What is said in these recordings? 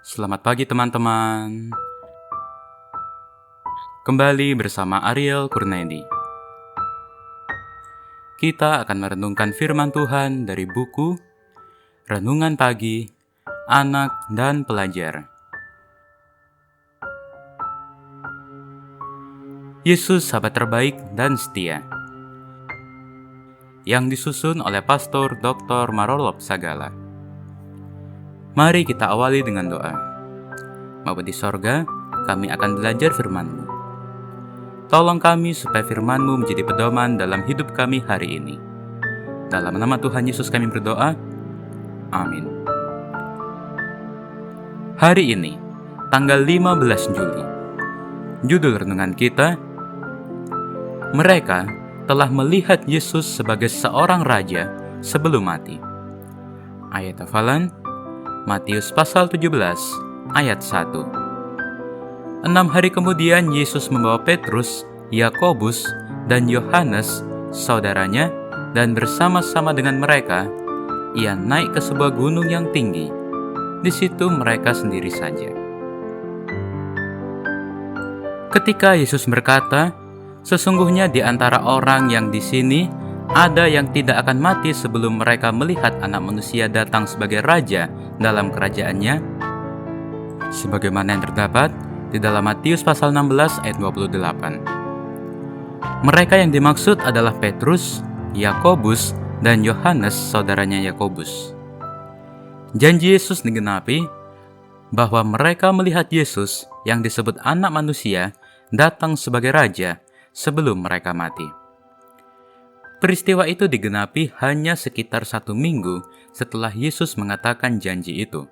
Selamat pagi teman-teman. Kembali bersama Ariel Kurnaidi. Kita akan merenungkan firman Tuhan dari buku Renungan Pagi, Anak dan Pelajar. Yesus sahabat terbaik dan setia, yang disusun oleh Pastor Dr. Marolop Sagala. Mari kita awali dengan doa. Bapa di sorga, kami akan belajar firman-Mu. Tolong kami supaya firman-Mu menjadi pedoman dalam hidup kami hari ini. Dalam nama Tuhan Yesus kami berdoa. Amin. Hari ini, tanggal 15 Juli, judul renungan kita, mereka telah melihat Yesus sebagai seorang raja sebelum mati. Ayat hafalan, Matius pasal 17, ayat 1. 6 hari kemudian Yesus membawa Petrus, Yakobus, dan Yohanes, saudaranya, dan bersama-sama dengan mereka, ia naik ke sebuah gunung yang tinggi. Di situ mereka sendiri saja. Ketika Yesus berkata, "Sesungguhnya di antara orang yang di sini, ada yang tidak akan mati sebelum mereka melihat Anak Manusia datang sebagai Raja dalam kerajaannya," sebagaimana yang terdapat di dalam Matius pasal 16 ayat 28. Mereka yang dimaksud adalah Petrus, Yakobus, dan Yohanes, saudaranya Yakobus. Janji Yesus digenapi bahwa mereka melihat Yesus yang disebut Anak Manusia datang sebagai Raja sebelum mereka mati. Peristiwa itu digenapi hanya sekitar 1 minggu setelah Yesus mengatakan janji itu,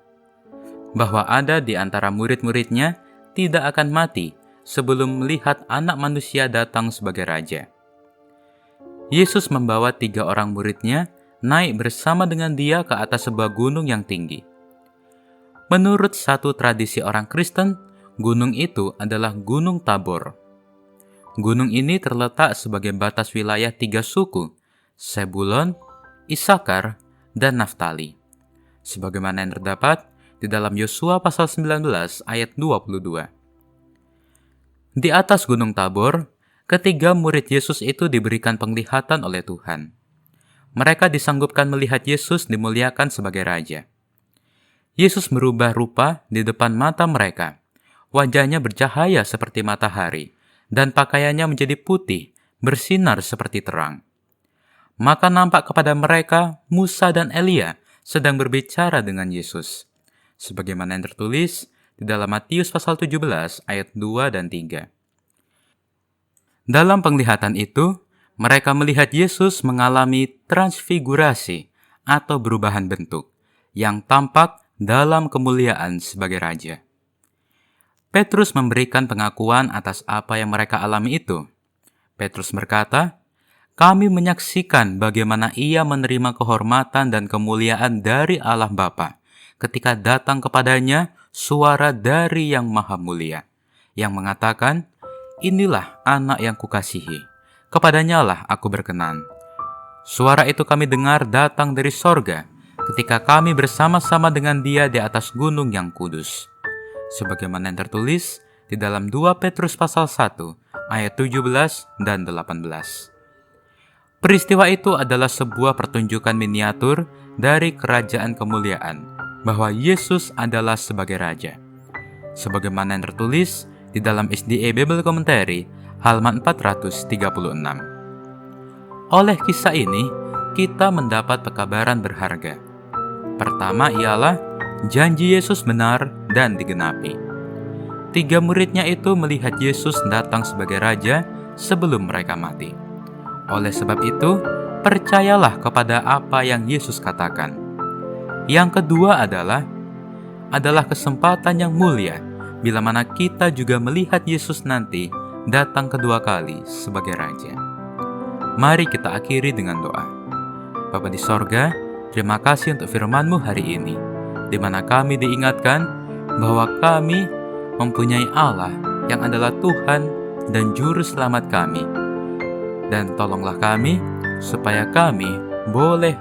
bahwa ada di antara murid-muridnya tidak akan mati sebelum melihat Anak Manusia datang sebagai Raja. Yesus membawa 3 orang muridnya naik bersama dengan dia ke atas sebuah gunung yang tinggi. Menurut satu tradisi orang Kristen, gunung itu adalah Gunung Tabor. Gunung ini terletak sebagai batas wilayah 3 suku, Zebulon, Isakar, dan Naftali, sebagaimana yang terdapat di dalam Yosua pasal 19 ayat 22. Di atas Gunung Tabor, ketiga murid Yesus itu diberikan penglihatan oleh Tuhan. Mereka disanggupkan melihat Yesus dimuliakan sebagai Raja. Yesus merubah rupa di depan mata mereka. Wajahnya bercahaya seperti matahari, dan pakaiannya menjadi putih, bersinar seperti terang. Maka nampak kepada mereka Musa dan Elia sedang berbicara dengan Yesus, sebagaimana yang tertulis di dalam Matius pasal 17 ayat 2 dan 3. Dalam penglihatan itu, mereka melihat Yesus mengalami transfigurasi atau perubahan bentuk yang tampak dalam kemuliaan sebagai Raja. Petrus memberikan pengakuan atas apa yang mereka alami itu. Petrus berkata, "Kami menyaksikan bagaimana ia menerima kehormatan dan kemuliaan dari Allah Bapa ketika datang kepadanya suara dari Yang Maha Mulia, yang mengatakan, 'Inilah anak yang kukasihi, kepadanya lah aku berkenan.' Suara itu kami dengar datang dari sorga ketika kami bersama-sama dengan dia di atas gunung yang kudus." Sebagaimana yang tertulis di dalam 2 Petrus pasal 1 ayat 17 dan 18. Peristiwa itu adalah sebuah pertunjukan miniatur dari kerajaan kemuliaan, bahwa Yesus adalah sebagai Raja. Sebagaimana yang tertulis di dalam SDA Bible Commentary halaman 436. Oleh kisah ini, kita mendapat pekabaran berharga. Pertama ialah janji Yesus benar dan digenapi. 3 muridnya itu melihat Yesus datang sebagai Raja sebelum mereka mati. Oleh sebab itu, percayalah kepada apa yang Yesus katakan. Yang kedua adalah kesempatan yang mulia bila mana kita juga melihat Yesus nanti datang kedua kali sebagai Raja. Mari kita akhiri dengan doa. Bapa di sorga, terima kasih untuk firman-Mu hari ini, di mana kami diingatkan bahwa kami mempunyai Allah yang adalah Tuhan dan Juru Selamat kami. Dan tolonglah kami supaya kami boleh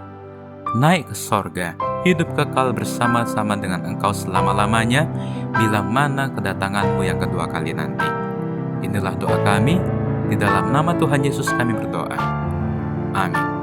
naik ke sorga hidup kekal bersama-sama dengan Engkau selama-lamanya bila mana kedatangan-Mu yang kedua kali nanti. Inilah doa kami, di dalam nama Tuhan Yesus kami berdoa. Amin.